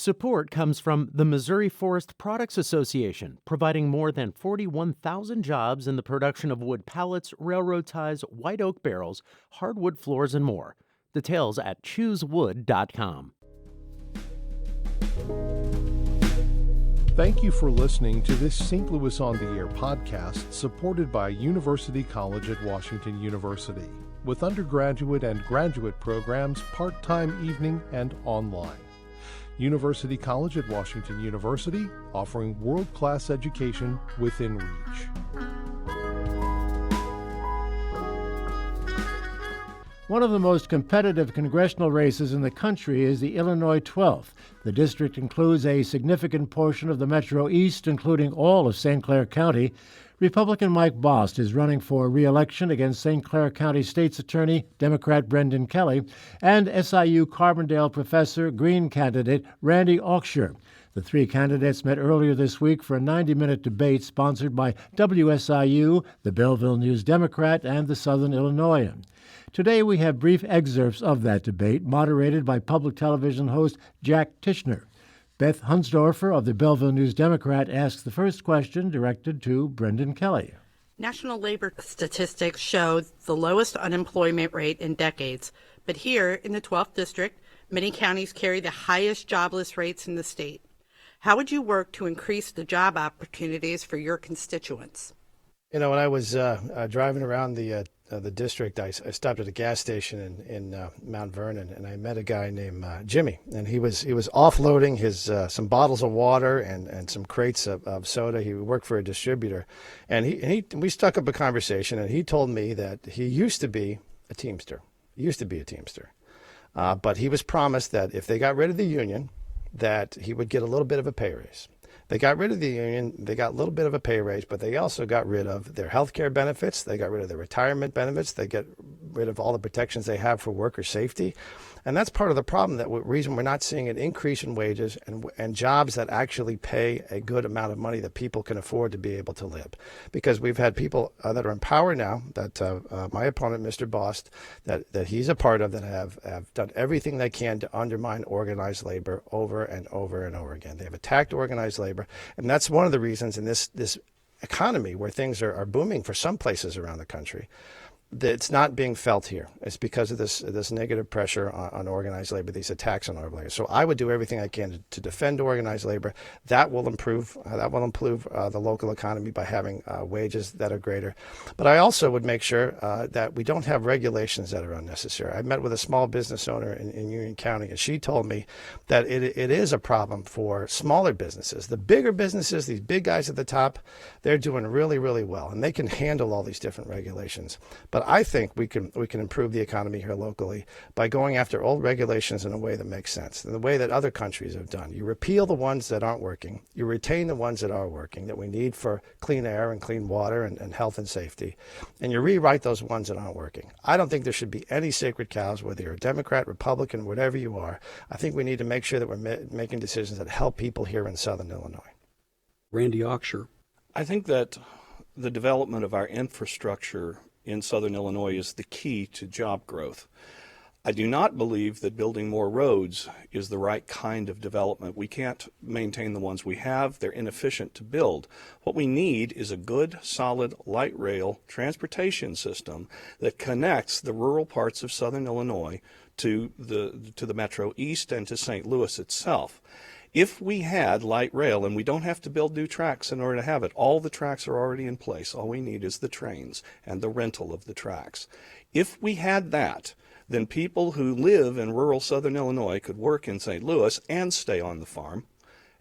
Support comes from the Missouri Forest Products Association, providing more than 41,000 jobs in the production of wood pallets, railroad ties, white oak barrels, hardwood floors, and more. Details at choosewood.com. Thank you for listening to this St. Louis on the Air podcast supported by University College at Washington University, with undergraduate and graduate programs part-time, evening, and online. University College at Washington University, offering world-class education within reach. One of the most competitive congressional races in the country is the Illinois 12th. The district includes a significant portion of the Metro East, including all of St. Clair County. Republican Mike Bost is running for re-election against St. Clair County State's Attorney, Democrat Brendan Kelly, and SIU-Carbondale professor, Green candidate Randy Auxier. The three candidates met earlier this week for a 90-minute debate sponsored by WSIU, the Belleville News-Democrat, and the Southern Illinoisan. Today we have brief excerpts of that debate, moderated by public television host Jack Tischner. Beth Hunsdorfer of the Belleville News-Democrat asks the first question, directed to Brendan Kelly. National labor statistics show the lowest unemployment rate in decades, but here in the 12th District, many counties carry the highest jobless rates in the state. How would you work to increase the job opportunities for your constituents? You know, when I was driving around the district, I stopped at a gas station in Mount Vernon, and I met a guy named Jimmy, and he was offloading his some bottles of water and some crates of soda. He worked for a distributor, and we struck up a conversation, and he told me that he used to be a Teamster. But he was promised that if they got rid of the union, that he would get a little bit of a pay raise. They got rid of the union, they got a little bit of a pay raise, but they also got rid of their health care benefits, they got rid of their retirement benefits, they get rid of all the protections they have for worker safety. And that's part of the problem, that reason we're not seeing an increase in wages and jobs that actually pay a good amount of money that people can afford to be able to live. Because we've had people that are in power now, that my opponent, Mr. Bost, that he's a part of, that have done everything they can to undermine organized labor over and over and over again. They've attacked organized labor, and that's one of the reasons in this economy where things are booming for some places around the country, that it's not being felt here. It's because of this negative pressure on organized labor, these attacks on organized labor. So I would do everything I can to defend organized labor. That will improve the local economy by having wages that are greater. But I also would make sure that we don't have regulations that are unnecessary. I met with a small business owner in Union County, and she told me that it is a problem for smaller businesses. The bigger businesses, these big guys at the top, they're doing really, really well, and they can handle all these different regulations. But I think we can improve the economy here locally by going after old regulations in a way that makes sense, in the way that other countries have done. You repeal the ones that aren't working. You retain the ones that are working, that we need for clean air and clean water and health and safety. And you rewrite those ones that aren't working. I don't think there should be any sacred cows, whether you're a Democrat, Republican, whatever you are. I think we need to make sure that we're making decisions that help people here in Southern Illinois. Randy Auxier. I think that the development of our infrastructure in Southern Illinois is the key to job growth. I do not believe that building more roads is the right kind of development. We can't maintain the ones we have. They're inefficient to build. What we need is a good, solid, light rail transportation system that connects the rural parts of Southern Illinois to the Metro East and to St. Louis itself. If we had light rail, and we don't have to build new tracks in order to have it, all the tracks are already in place. All we need is the trains and the rental of the tracks. If we had that, then people who live in rural Southern Illinois could work in St. Louis and stay on the farm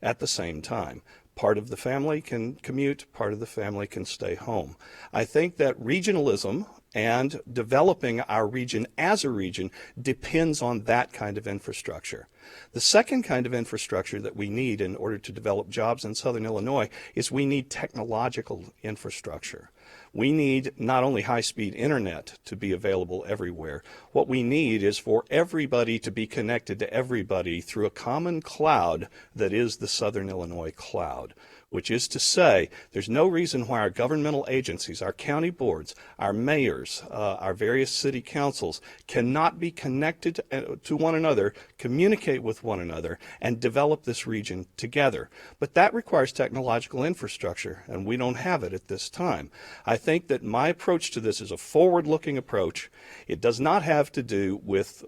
at the same time. Part of the family can commute, part of the family can stay home. I think that regionalism and developing our region as a region depends on that kind of infrastructure. The second kind of infrastructure that we need in order to develop jobs in Southern Illinois is we need technological infrastructure. We need not only high-speed internet to be available everywhere. What we need is for everybody to be connected to everybody through a common cloud that is the Southern Illinois cloud. which is to say there's no reason why our governmental agencies, our county boards, our mayors, our various city councils cannot be connected to one another, communicate with one another, and develop this region together. But that requires technological infrastructure, and we don't have it at this time. I think that my approach to this is a forward-looking approach. It does not have to do with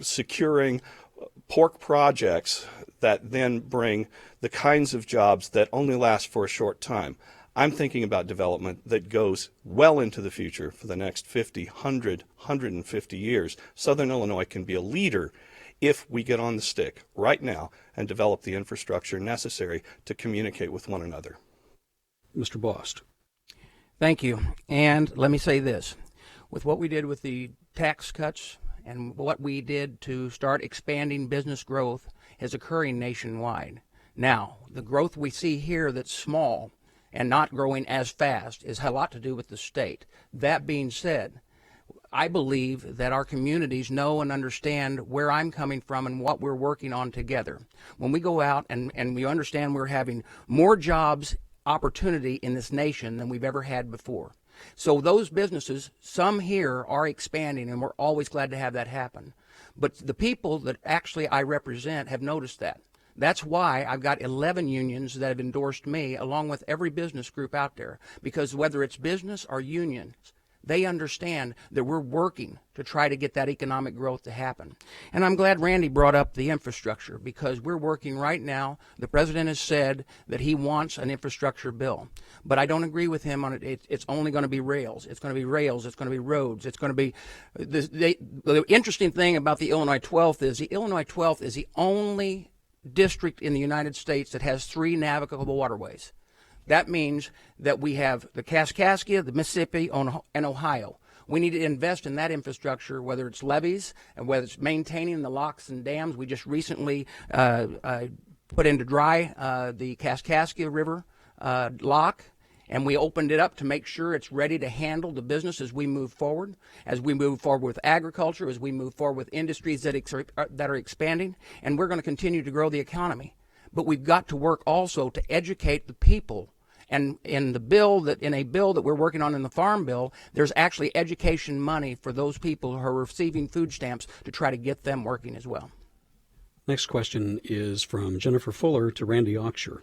securing pork projects that then bring the kinds of jobs that only last for a short time. I'm thinking about development that goes well into the future for the next 50, 100, 150 years. Southern Illinois can be a leader if we get on the stick right now and develop the infrastructure necessary to communicate with one another. Mr. Bost. Thank you. And let me say this. With what we did with the tax cuts and what we did to start expanding business growth is occurring nationwide. Now, the growth we see here that's small and not growing as fast is a lot to do with the state. That being said, I believe that our communities know and understand where I'm coming from and what we're working on together. When we go out and we understand we're having more jobs opportunity in this nation than we've ever had before. So those businesses, some here are expanding, and we're always glad to have that happen. But the people that actually I represent have noticed that. That's why I've got 11 unions that have endorsed me, along with every business group out there, because whether it's business or unions, they understand that we're working to try to get that economic growth to happen. And I'm glad Randy brought up the infrastructure, because we're working right now. The president has said that he wants an infrastructure bill, but I don't agree with him on it. It's only going to be rails. It's going to be rails. It's going to be roads. It's going to be the interesting thing about the Illinois 12th is the Illinois 12th is the only district in the United States that has 3 navigable waterways. That means that we have the Kaskaskia, the Mississippi, and Ohio. We need to invest in that infrastructure, whether it's levees and whether it's maintaining the locks and dams. We just recently put into dry the Kaskaskia River lock, and we opened it up to make sure it's ready to handle the business as we move forward with agriculture, as we move forward with industries that are expanding, and we're going to continue to grow the economy. But we've got to work also to educate the people. And in a bill that we're working on in the Farm Bill, there's actually education money for those people who are receiving food stamps to try to get them working as well. Next question is from Jennifer Fuller to Randy Auxier.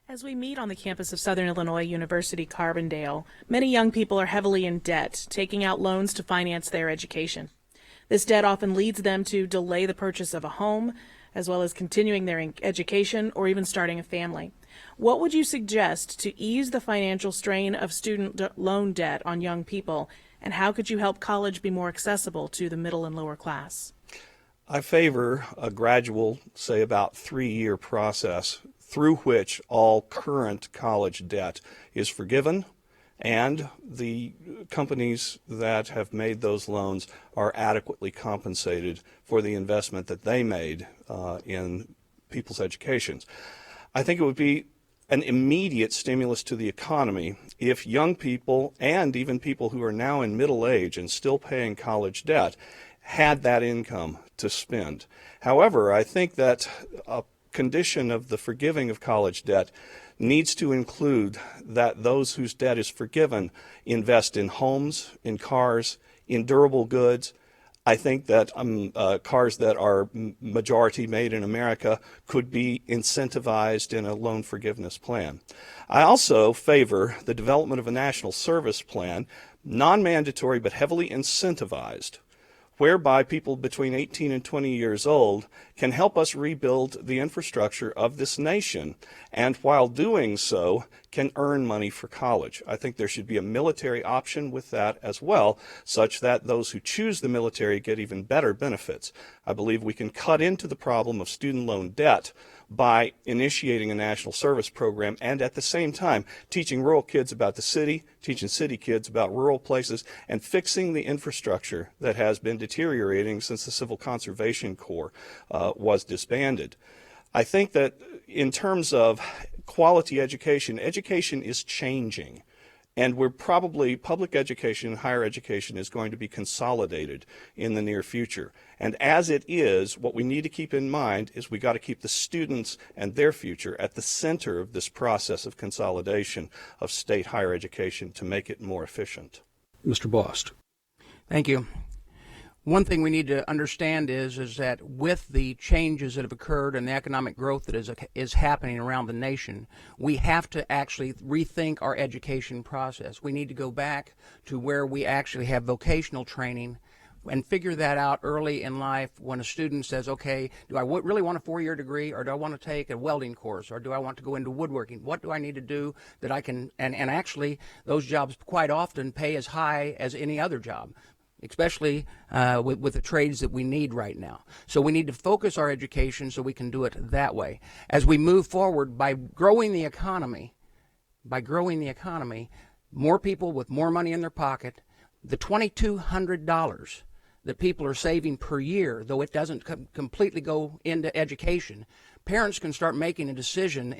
As we meet on the campus of Southern Illinois University Carbondale, many young people are heavily in debt, taking out loans to finance their education. This debt often leads them to delay the purchase of a home, as well as continuing their education or even starting a family. What would you suggest to ease the financial strain of student loan debt on young people, and how could you help college be more accessible to the middle and lower class? I favor a gradual, say about 3-year process through which all current college debt is forgiven, and the companies that have made those loans are adequately compensated for the investment that they made in people's educations. I think it would be an immediate stimulus to the economy if young people and even people who are now in middle age and still paying college debt had that income to spend. However, I think that a condition of the forgiving of college debt needs to include that those whose debt is forgiven invest in homes, in cars, in durable goods. I think that cars that are majority made in America could be incentivized in a loan forgiveness plan. I also favor the development of a national service plan, non-mandatory but heavily incentivized, whereby people between 18 and 20 years old can help us rebuild the infrastructure of this nation, and while doing so, can earn money for college. I think there should be a military option with that as well, such that those who choose the military get even better benefits. I believe we can cut into the problem of student loan debt by initiating a national service program and at the same time teaching rural kids about the city, teaching city kids about rural places, and fixing the infrastructure that has been deteriorating since the Civil Conservation Corps was disbanded. I think that in terms of quality education, education is changing. And we're probably, public education and higher education is going to be consolidated in the near future. And as it is, what we need to keep in mind is we got to keep the students and their future at the center of this process of consolidation of state higher education to make it more efficient. Mr. Bost. Thank you. One thing we need to understand is that with the changes that have occurred and the economic growth that is happening around the nation, we have to actually rethink our education process. We need to go back to where we actually have vocational training and figure that out early in life when a student says, okay, do I really want a 4-year degree, or do I want to take a welding course, or do I want to go into woodworking? What do I need to do that I can, and actually those jobs quite often pay as high as any other job, especially with the trades that we need right now. So we need to focus our education so we can do it that way. As we move forward by growing the economy, more people with more money in their pocket, the $2,200 that people are saving per year, though it doesn't completely go into education, parents can start making a decision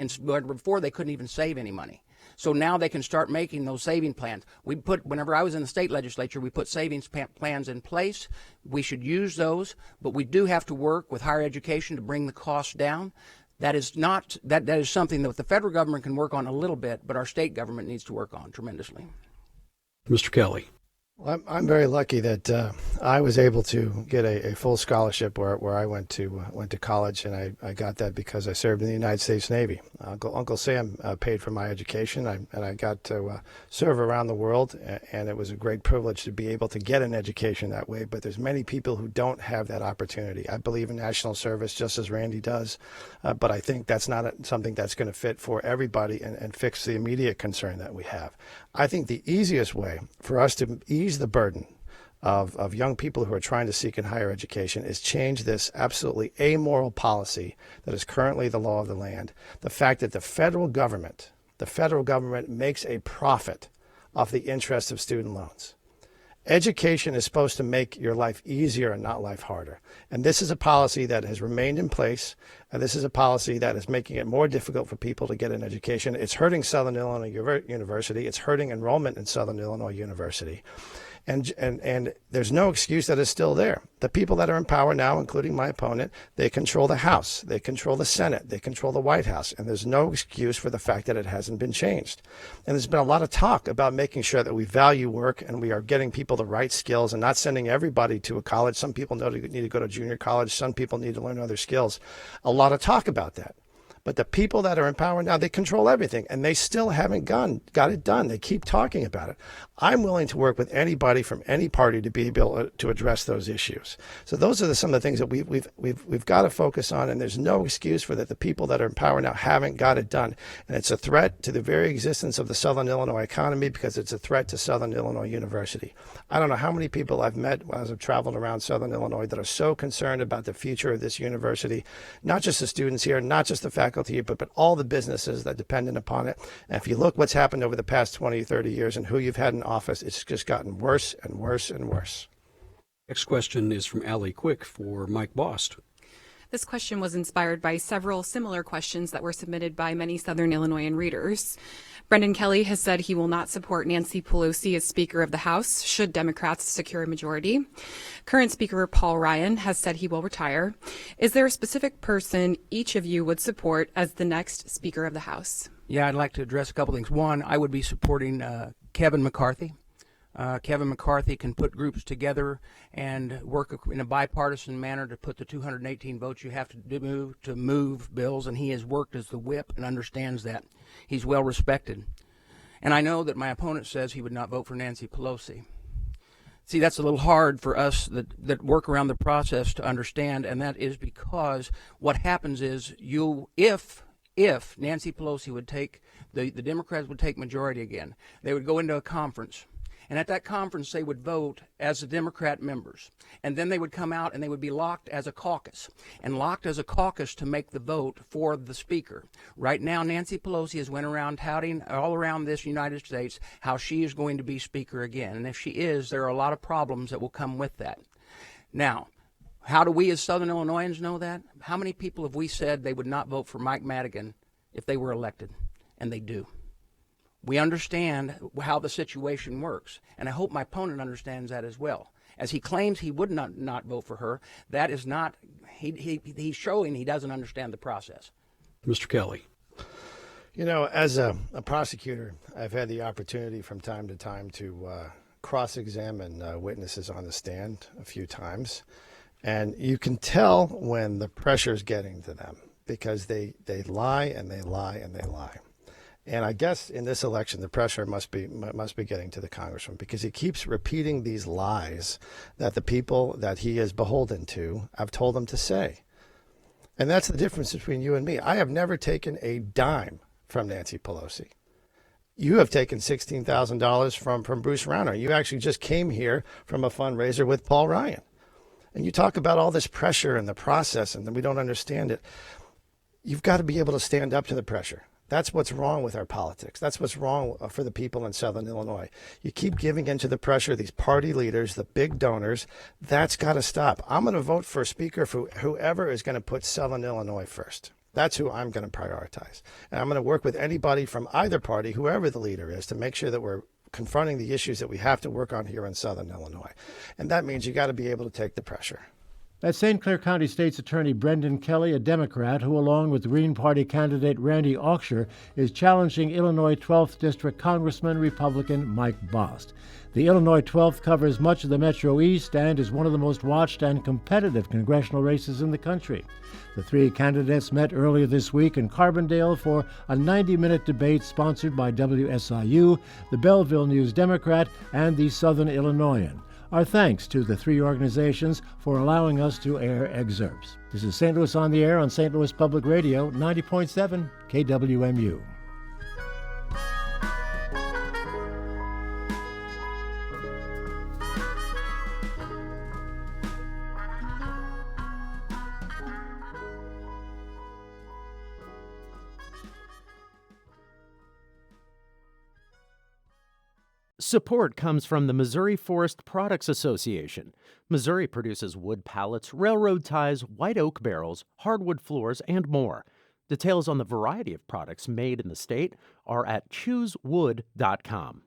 before they couldn't even save any money. So now they can start making those saving plans. Whenever I was in the state legislature, we put savings plans in place. We should use those, but we do have to work with higher education to bring the costs down. That is something that the federal government can work on a little bit, but our state government needs to work on tremendously. Mr. Kelly. Well, I'm very lucky that I was able to get a full scholarship where I went to college, and I got that because I served in the United States Navy. Uncle Sam paid for my education, and I got to serve around the world, and it was a great privilege to be able to get an education that way. But there's many people who don't have that opportunity. I believe in national service just as Randy does, but I think that's not something that's going to fit for everybody and fix the immediate concern that we have. I think the easiest way for us to ease the burden of young people who are trying to seek in higher education is change this absolutely amoral policy that is currently the law of the land. The fact that the federal government makes a profit off the interest of student loans. Education is supposed to make your life easier and not life harder. And this is a policy that has remained in place. And this is a policy that is making it more difficult for people to get an education. It's hurting Southern Illinois University. It's hurting enrollment in Southern Illinois University. And there's no excuse that is still there. The people that are in power now, including my opponent, they control the House, they control the Senate, they control the White House, and there's no excuse for the fact that it hasn't been changed. And there's been a lot of talk about making sure that we value work and we are getting people the right skills and not sending everybody to a college. Some people need to go to junior college. Some people need to learn other skills. A lot of talk about that. But the people that are in power now, they control everything, and they still haven't got it done. They keep talking about it. I'm willing to work with anybody from any party to be able to address those issues. So those are some of the things that we've got to focus on, and there's no excuse for that. The people that are in power now haven't got it done, and it's a threat to the very existence of the Southern Illinois economy because it's a threat to Southern Illinois University. I don't know how many people I've met as I've traveled around Southern Illinois that are so concerned about the future of this university, not just the students here, not just the faculty, but all the businesses that dependent upon it. And if you look what's happened over the past 20, 30 years and who you've had in office, it's just gotten worse and worse and worse. Next question is from Allie Quick for Mike Bost. This question was inspired by several similar questions that were submitted by many Southern Illinoisan readers. Brendan Kelly has said he will not support Nancy Pelosi as Speaker of the House should Democrats secure a majority. Current Speaker Paul Ryan has said he will retire. Is there a specific person each of you would support as the next Speaker of the House? Yeah, I'd like to address a couple things. One, I would be supporting Kevin McCarthy. Kevin McCarthy can put groups together and work in a bipartisan manner to put the 218 votes you have to move bills, and he has worked as the whip and understands that. He's well respected. And I know that my opponent says he would not vote for Nancy Pelosi. See, that's a little hard for us that work around the process to understand, and that is because what happens is if Nancy Pelosi would take, the Democrats would take majority again, they would go into a conference. And at that conference, they would vote as the Democrat members. And then they would come out and they would be locked as a caucus. And locked as a caucus to make the vote for the Speaker. Right now, Nancy Pelosi has went around touting all around this United States how she is going to be Speaker again. And if she is, there are a lot of problems that will come with that. Now, how do we as Southern Illinoisans know that? How many people have we said they would not vote for Mike Madigan if they were elected? And they do. We understand how the situation works, and I hope my opponent understands that as well. As he claims he would not vote for her, that is not, he's showing he doesn't understand the process. Mr. Kelly. You know, as a prosecutor, I've had the opportunity from time to time to cross-examine witnesses on the stand a few times. And you can tell when the pressure is getting to them because they lie and they lie and they lie. And I guess in this election, the pressure must be getting to the congressman because he keeps repeating these lies that the people that he is beholden to have told him to say. And that's the difference between you and me. I have never taken a dime from Nancy Pelosi. You have taken $16,000 from Bruce Rauner. You actually just came here from a fundraiser with Paul Ryan. And you talk about all this pressure and the process and then we don't understand it. You've got to be able to stand up to the pressure. That's what's wrong with our politics. That's what's wrong for the people in Southern Illinois. You keep giving into the pressure of these party leaders, the big donors. That's got to stop. I'm going to vote for a speaker for whoever is going to put Southern Illinois first. That's who I'm going to prioritize. And I'm going to work with anybody from either party, whoever the leader is, to make sure that we're confronting the issues that we have to work on here in Southern Illinois. And that means you got to be able to take the pressure. That's St. Clair County State's Attorney Brendan Kelly, a Democrat who, along with Green Party candidate Randy Auxier, is challenging Illinois 12th District Congressman Republican Mike Bost. The Illinois 12th covers much of the Metro East and is one of the most watched and competitive congressional races in the country. The three candidates met earlier this week in Carbondale for a 90-minute debate sponsored by WSIU, the Belleville News Democrat, and the Southern Illinoisan. Our thanks to the three organizations for allowing us to air excerpts. This is St. Louis on the Air on St. Louis Public Radio, 90.7 KWMU. Support comes from the Missouri Forest Products Association. Missouri produces wood pallets, railroad ties, white oak barrels, hardwood floors, and more. Details on the variety of products made in the state are at choosewood.com.